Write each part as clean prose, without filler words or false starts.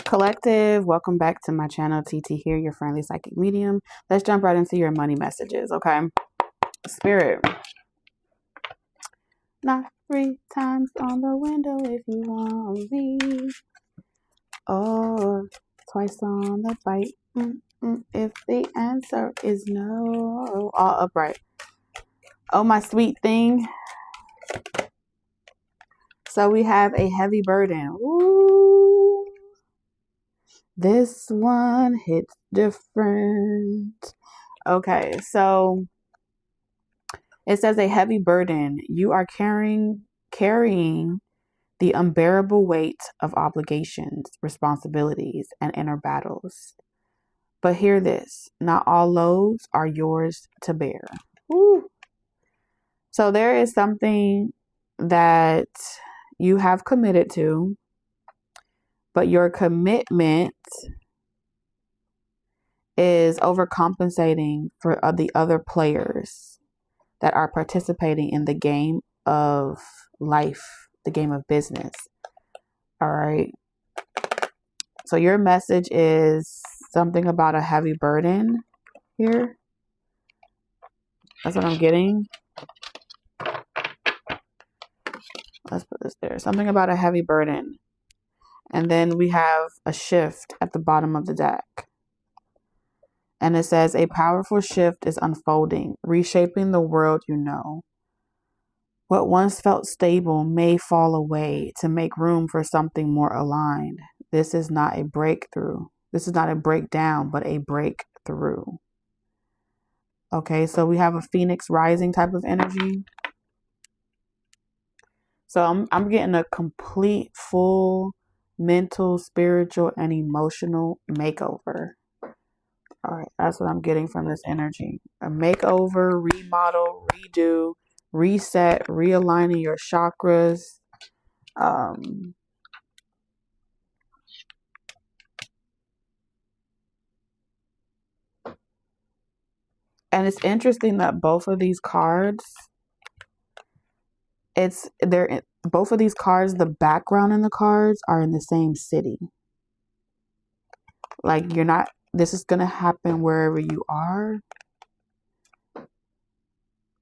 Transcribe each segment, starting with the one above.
Collective, welcome back to my channel. TT here, your friendly psychic medium. Let's jump right into your money messages, okay? Spirit, knock 3 times on the window if you want me, or twice on the bite if the answer is no. All upright. Oh, my sweet thing. So we have a heavy burden. Ooh. This one hits different. Okay, so it says a heavy burden. You are carrying the unbearable weight of obligations, responsibilities, and inner battles. But hear this, not all loads are yours to bear. Woo. So there is something that you have committed to, but your commitment is overcompensating for the other players that are participating in the game of life, the game of business. All right. So your message is something about a heavy burden here. That's what I'm getting. Let's put this there. Something about a heavy burden. And then we have a shift at the bottom of the deck. And it says a powerful shift is unfolding, reshaping the world you know. What once felt stable may fall away to make room for something more aligned. This is not a breakthrough. This is not a breakdown, but a breakthrough. Okay, so we have a phoenix rising type of energy. So I'm getting a complete, full mental, spiritual, and emotional makeover. All right, that's what I'm getting from this energy. A makeover, remodel, redo, reset, realigning your chakras. And it's interesting that both of these cards, both of these cards, the background in the cards are in the same city. Like this is going to happen wherever you are.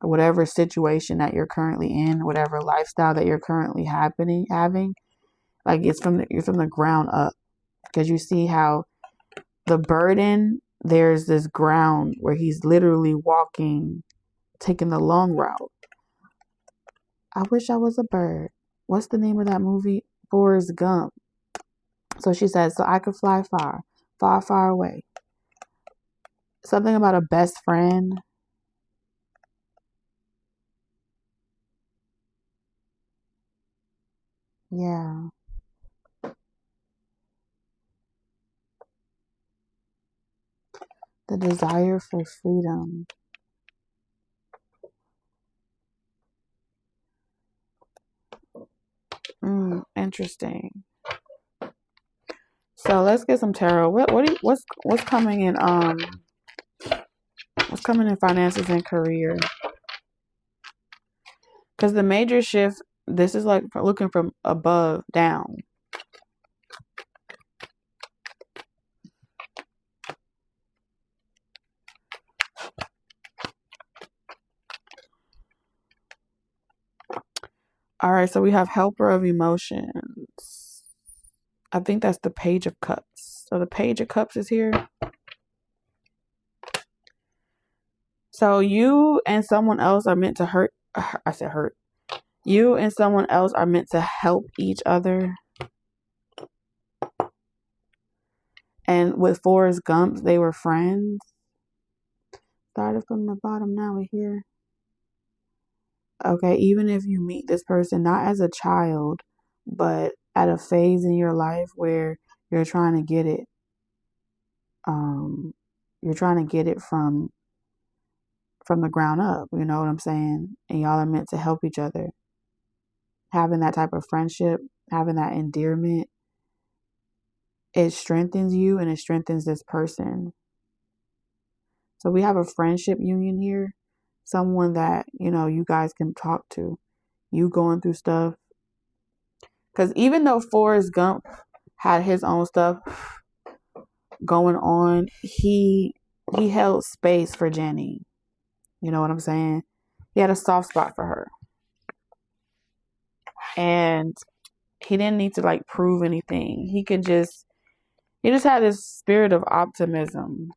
Whatever situation that you're currently in, whatever lifestyle that you're currently having, like it's from the ground up, because you see how the burden, there's this ground where he's literally walking, taking the long route. I wish I was a bird. What's the name of that movie? Forrest Gump. So she says, so I could fly far, far, far away. Something about a best friend. Yeah. The desire for freedom. Interesting. So let's get some tarot. What's coming in what's coming in finances and career? Because the major shift, this is like looking from above down. All right, so we have helper of emotions. I think that's the Page of Cups. So the Page of Cups is here. So you and someone else are meant to hurt. I said hurt. You and someone else are meant to help each other. And with Forrest Gump, they were friends. Started from the bottom, now we're here. Okay, even if you meet this person not as a child, but at a phase in your life where you're trying to get it, you're trying to get it from the ground up, you know what I'm saying? And y'all are meant to help each other. Having that type of friendship, having that endearment, it strengthens you and it strengthens this person. So we have a friendship union here. Someone that, you guys can talk to. You going through stuff. Because even though Forrest Gump had his own stuff going on, he held space for Jenny. You know what I'm saying? He had a soft spot for her. And he didn't need to like prove anything. He just had this spirit of optimism.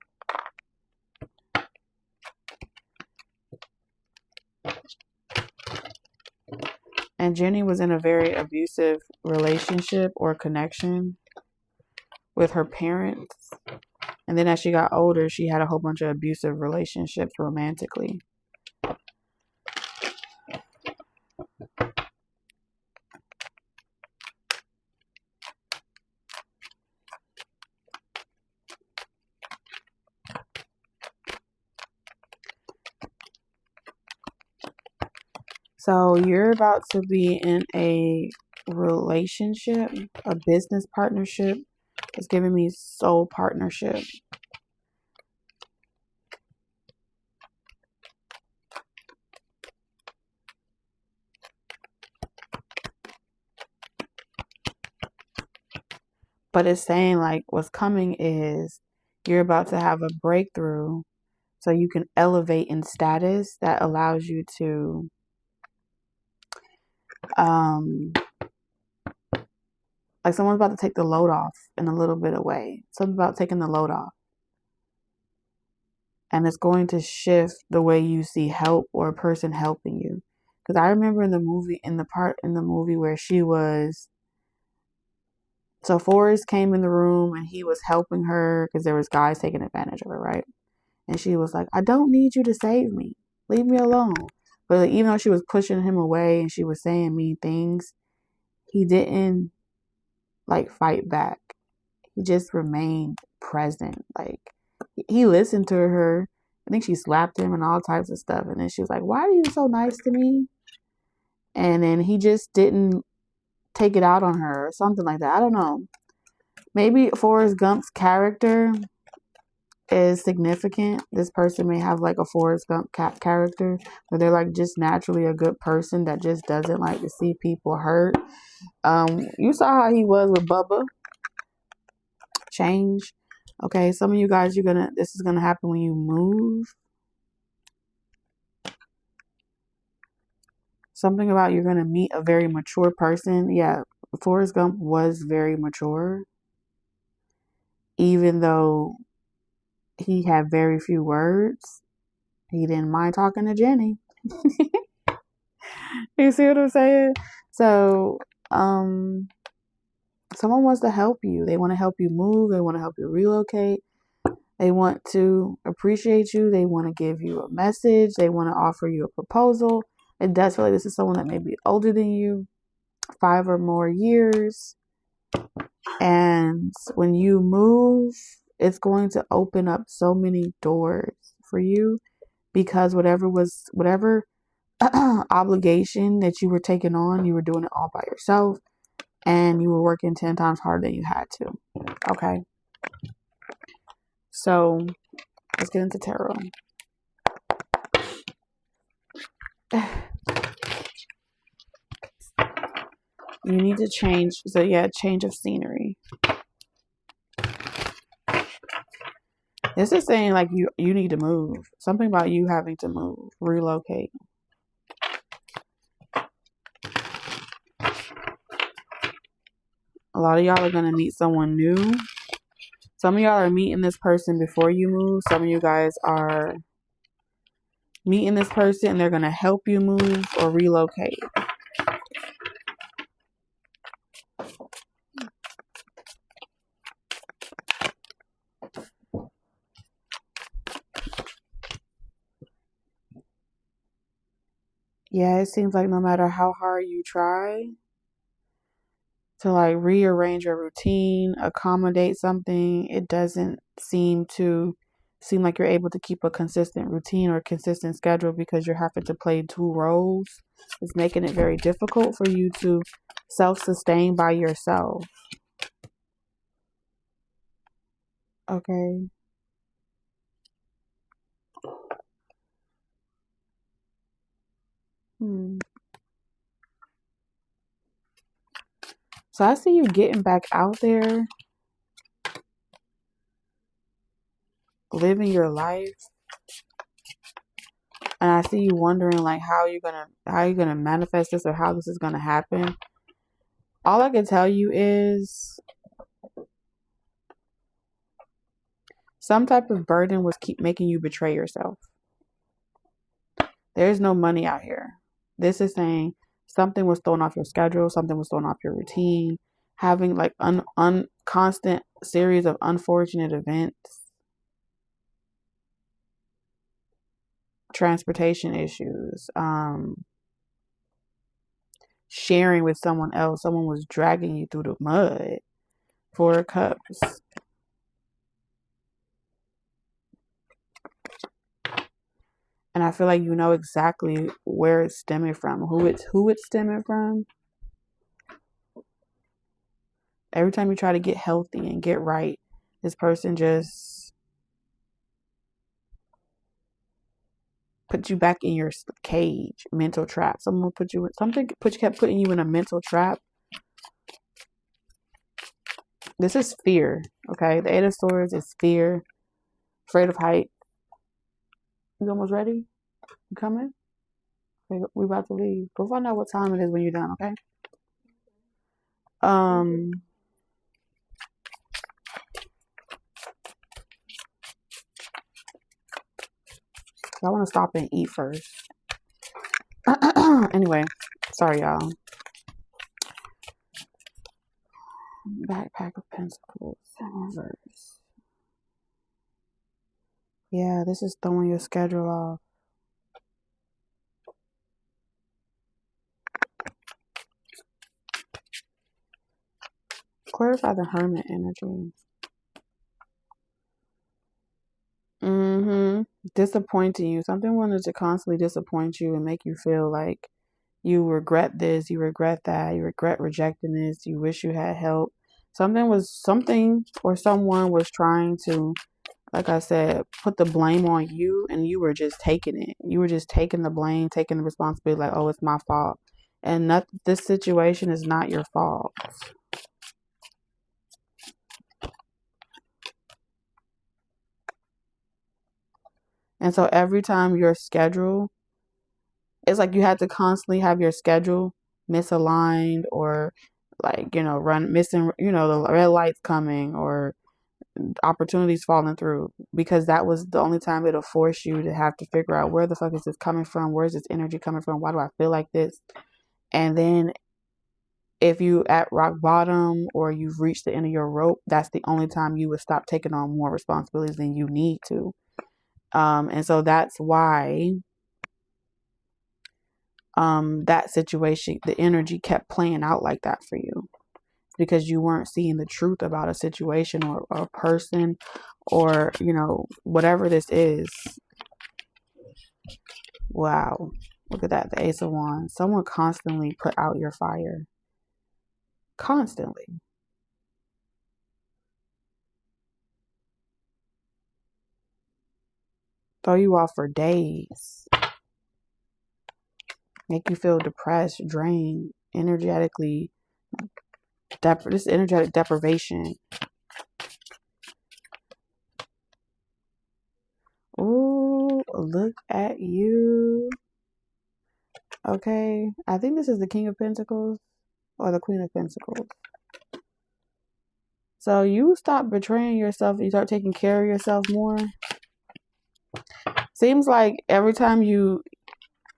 And Jenny was in a very abusive relationship or connection with her parents. And then as she got older, she had a whole bunch of abusive relationships romantically. So you're about to be in a relationship, a business partnership. It's giving me soul partnership. But it's saying like what's coming is you're about to have a breakthrough so you can elevate in status that allows you to like someone's about to take the load off in a little bit of way. Something about taking the load off. And it's going to shift the way you see help or a person helping you. Because I remember in the movie where she was, so Forrest came in the room and he was helping her because there was guys taking advantage of her, right? And she was like, I don't need you to save me. Leave me alone. But like, even though she was pushing him away and she was saying mean things, he didn't like fight back. He just remained present. Like he listened to her. I think she slapped him and all types of stuff. And then she was like, why are you so nice to me? And then he just didn't take it out on her or something like that. I don't know. Maybe Forrest Gump's character is significant. This person may have like a Forrest Gump character where they're like just naturally a good person that just doesn't like to see people hurt. You saw how he was with Bubba. Change. Okay, some of you guys, this is gonna happen when you move. Something about you're gonna meet a very mature person. Yeah, Forrest Gump was very mature. Even though he had very few words, he didn't mind talking to Jenny. You see what I'm saying? So, someone wants to help you. They want to help you move. They want to help you relocate. They want to appreciate you. They want to give you a message. They want to offer you a proposal. It does feel like this is someone that may be older than you, 5 or more years. And when you move, it's going to open up so many doors for you because whatever obligation that you were taking on, you were doing it all by yourself and you were working 10 times harder than you had to. Okay. So let's get into tarot. You need to change. So yeah, change of scenery. This is saying like you need to move. Something about you having to move, relocate. A lot of y'all are going to meet someone new. Some of y'all are meeting this person before you move. Some of you guys are meeting this person and they're going to help you move or relocate. Yeah, it seems like no matter how hard you try to like rearrange your routine, accommodate something, it doesn't seem like you're able to keep a consistent routine or consistent schedule because you're having to play 2 roles. It's making it very difficult for you to self-sustain by yourself. Okay. So I see you getting back out there, living your life. And I see you wondering like how you're gonna manifest this or how this is gonna happen. All I can tell you is some type of burden was keep making you betray yourself. There's no money out here. This is saying something was thrown off your schedule, something was thrown off your routine, having like constant series of unfortunate events, transportation issues, sharing with someone else. Someone was dragging you through the mud. 4 of Cups. And I feel like you know exactly where it's stemming from, who it's stemming from. Every time you try to get healthy and get right, this person just put you back in your cage, mental trap. Kept putting you in a mental trap. This is fear, okay? The 8 of Swords is fear, afraid of height. You almost ready? You coming? Okay, we about to leave. Go find out what time it is when you're done, okay? I want to stop and eat first. Anyway, sorry, y'all. Backpack of Pentacles in reverse. Yeah, this is throwing your schedule off. Clarify the Hermit energy. Disappointing you. Something wanted to constantly disappoint you and make you feel like you regret this, you regret that, you regret rejecting this, you wish you had help. Something or someone was trying to, like I said, put the blame on you, and you were just taking it. You were just taking the blame, taking the responsibility, like, oh, it's my fault. And this situation is not your fault. And so every time your schedule, it's like you had to constantly have your schedule misaligned, or like, missing, the red lights coming, or opportunities falling through, because that was the only time it'll force you to have to figure out, where the fuck is this coming from? Where's this energy coming from? Why do I feel like this? And then if you at rock bottom or you've reached the end of your rope, that's the only time you would stop taking on more responsibilities than you need to. And so that's why that situation, the energy kept playing out like that for you, because you weren't seeing the truth about a situation or a person, or whatever this is. Wow, look at that, the Ace of Wands. Someone constantly put out your fire, constantly. Throw you off for days, make you feel depressed, drained, energetically. This energetic deprivation. Ooh, look at you. Okay, I think this is the King of Pentacles or the Queen of Pentacles. So you stop betraying yourself, you start taking care of yourself more. Seems like every time you,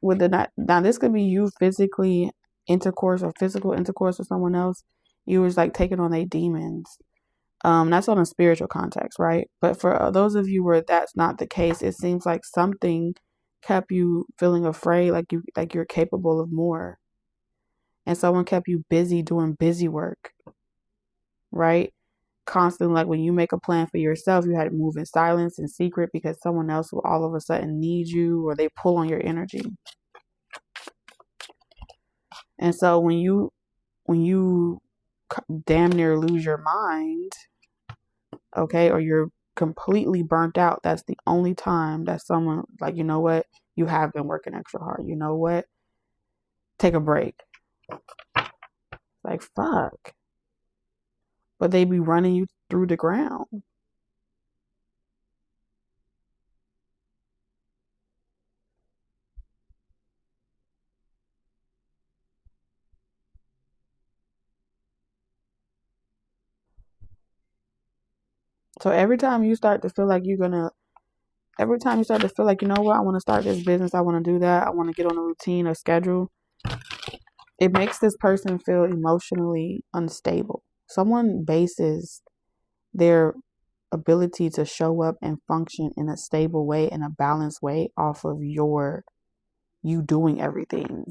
now this could be you physically intercourse or physical intercourse with someone else, you was like taking on their demons. That's on a spiritual context, right? But for those of you where that's not the case, it seems like something kept you feeling afraid, like you're capable of more. And someone kept you busy doing busy work, right? Constantly, like when you make a plan for yourself, you had to move in silence and secret, because someone else will all of a sudden need you, or they pull on your energy. And so when you damn near lose your mind, okay, or you're completely burnt out, that's the only time that someone, like, you know what, you have been working extra hard, you know what, take a break. Like, fuck, but they be running you through the ground. So every time you start to feel like you know what, I want to start this business, I want to do that, I want to get on a routine or schedule, it makes this person feel emotionally unstable. Someone bases their ability to show up and function in a stable way, in a balanced way, off of you doing everything.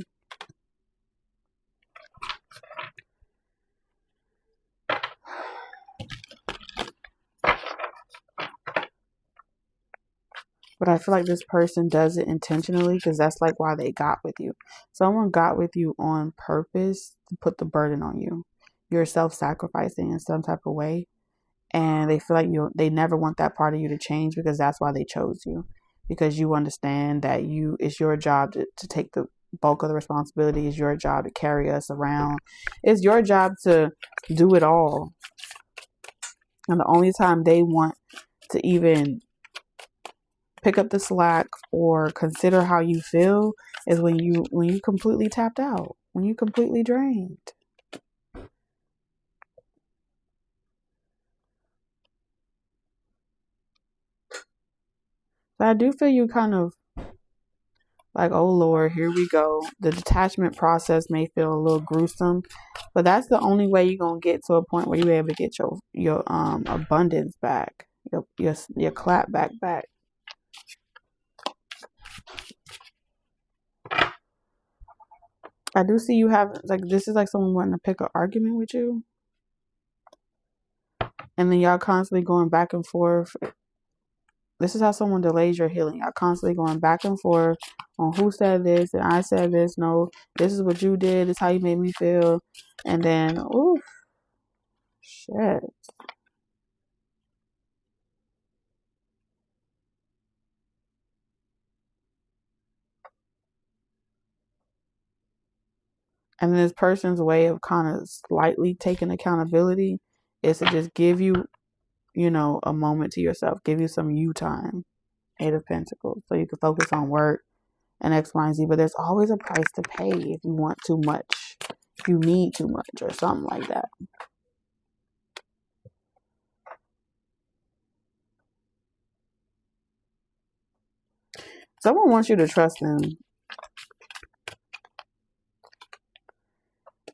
But I feel like this person does it intentionally, because that's like why they got with you. Someone got with you on purpose to put the burden on you. You're self-sacrificing in some type of way, and they feel like they never want that part of you to change, because that's why they chose you. Because you understand that it's your job to take the bulk of the responsibility. It's your job to carry us around. It's your job to do it all. And the only time they want to even pick up the slack or consider how you feel is when you completely tapped out, when you completely drained. But I do feel you kind of like, oh Lord, here we go. The detachment process may feel a little gruesome, but that's the only way you're gonna get to a point where you're able to get your abundance back, your clap back. I do see you have, like, this is like someone wanting to pick an argument with you, and then y'all constantly going back and forth. This is how someone delays your healing. Y'all constantly going back and forth on who said this and I said this. No, this is what you did. This is how you made me feel. And then, ooh, shit. And this person's way of kind of slightly taking accountability is to just give you, a moment to yourself. Give you some you time. 8 of Pentacles. So you can focus on work and X, Y, and Z. But there's always a price to pay if you want too much. If you need too much or something like that. Someone wants you to trust them.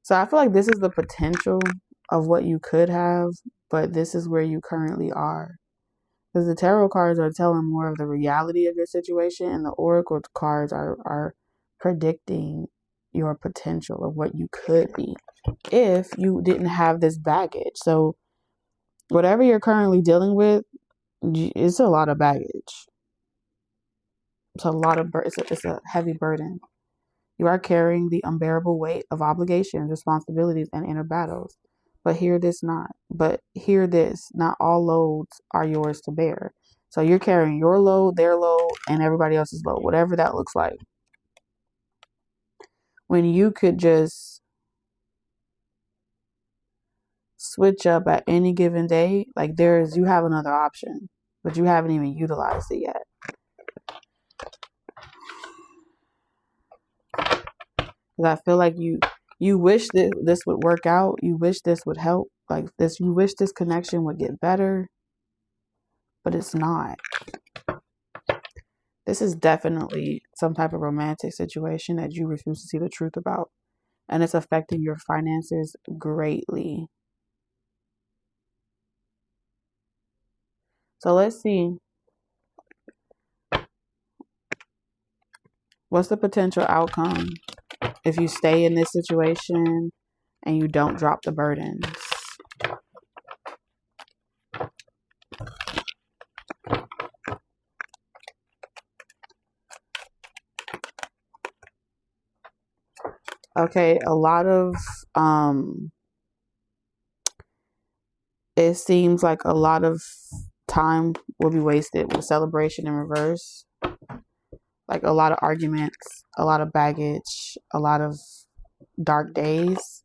So I feel like this is the potential of what you could have, but this is where you currently are. Because the tarot cards are telling more of the reality of your situation, and the oracle cards are predicting your potential of what you could be if you didn't have this baggage. So whatever you're currently dealing with, it's a lot of baggage. It's a lot of it's a heavy burden. You are carrying the unbearable weight of obligations, responsibilities, and inner battles. But hear this, not all loads are yours to bear. So you're carrying your load, their load, and everybody else's load, whatever that looks like. When you could just switch up at any given day, like you have another option, but you haven't even utilized it yet. Because I feel like you wish that this would work out. You wish this would help. Like this, you wish this connection would get better, but it's not. This is definitely some type of romantic situation that you refuse to see the truth about. And it's affecting your finances greatly. So let's see. What's the potential outcome if you stay in this situation and you don't drop the burdens? Okay, a lot of it seems like a lot of time will be wasted with celebration in reverse. Like a lot of arguments, a lot of baggage, a lot of dark days.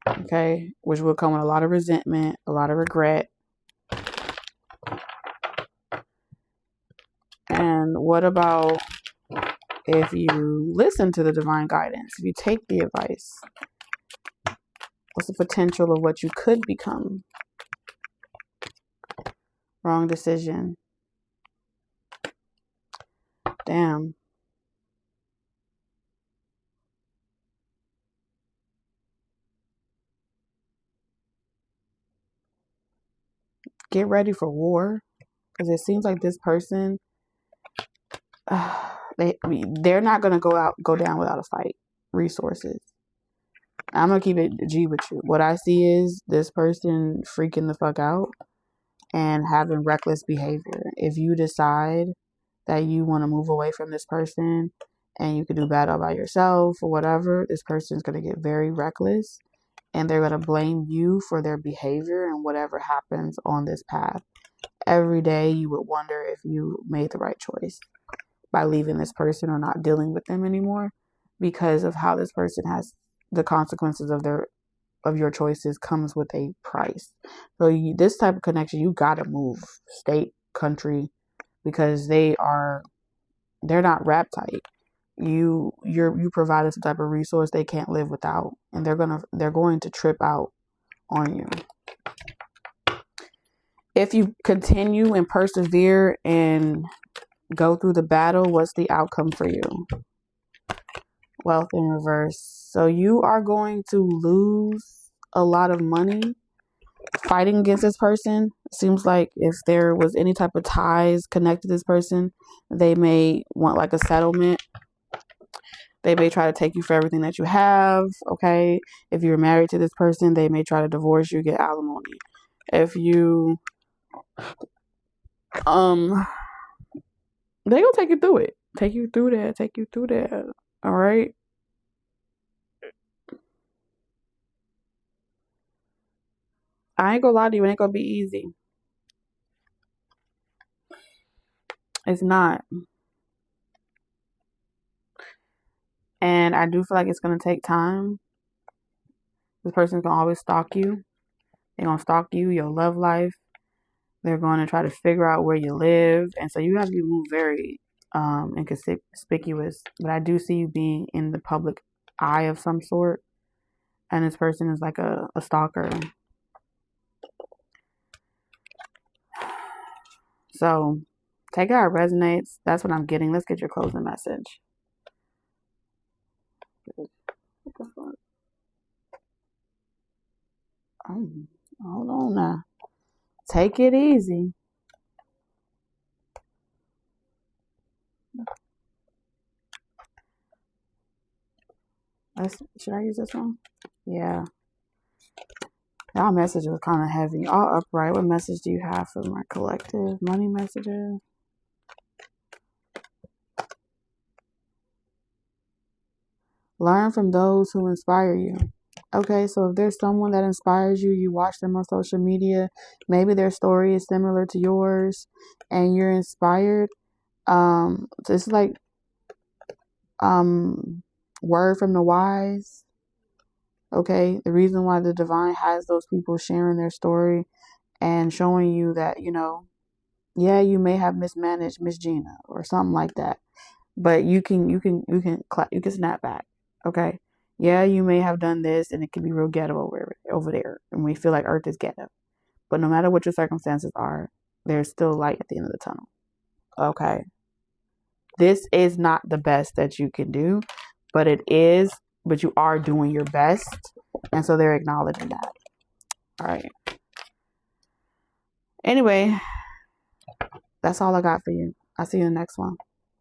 Okay, which will come with a lot of resentment, a lot of regret. And what about if you listen to the divine guidance, if you take the advice? What's the potential of what you could become? Wrong decision. Damn. Get ready for war, because it seems like this person, they're not gonna go down without a fight. Resources. I'm gonna keep it G with you. What I see is this person freaking the fuck out and having reckless behavior. If you decide that you want to move away from this person and you can do battle by yourself or whatever, this person's gonna get very reckless and they're gonna blame you for their behavior and whatever happens on this path. Every day you would wonder if you made the right choice by leaving this person or not dealing with them anymore, because of how this person has the consequences of your choices comes with a price. So this type of connection, you gotta move state, country, because they're not wrap tight. You provided some type of resource they can't live without, and they're going to trip out on you. If you continue and persevere and go through the battle, what's the outcome for you? Wealth in reverse. So you are going to lose a lot of money fighting against this person. Seems like if there was any type of ties connected to this person, they may want like a settlement. They may try to take you for everything that you have. Okay. If you're married to this person, they may try to divorce you, get alimony. If you, they gonna take you through it. Take you through that. All right. I ain't gonna lie to you, it ain't gonna be easy. It's not. And I do feel like it's gonna take time. This person's gonna always stalk you. They're gonna stalk you, your love life. They're going to try to figure out where you live. And so you have to be moved very inconspicuous. But I do see you being in the public eye of some sort. And this person is like a stalker. So take it how it resonates. That's what I'm getting. Let's get your closing message. What the fuck? Hold on now. Take it easy. Should I use this one? Yeah. Y'all message was kind of heavy. All upright. What message do you have for my collective? Money messages? Learn from those who inspire you. Okay, so if there's someone that inspires you, you watch them on social media, maybe their story is similar to yours and you're inspired. It's like word from the wise. Okay, the reason why the divine has those people sharing their story and showing you that, yeah, you may have mismanaged Miss Gina or something like that, but you can snap back. Okay, yeah, you may have done this and it can be real ghetto over there, and we feel like Earth is ghetto, but no matter what your circumstances are, there's still light at the end of the tunnel. Okay, this is not the best that you can do, but you are doing your best, and so they're acknowledging that. All right. Anyway, that's all I got for you. I'll see you in the next one.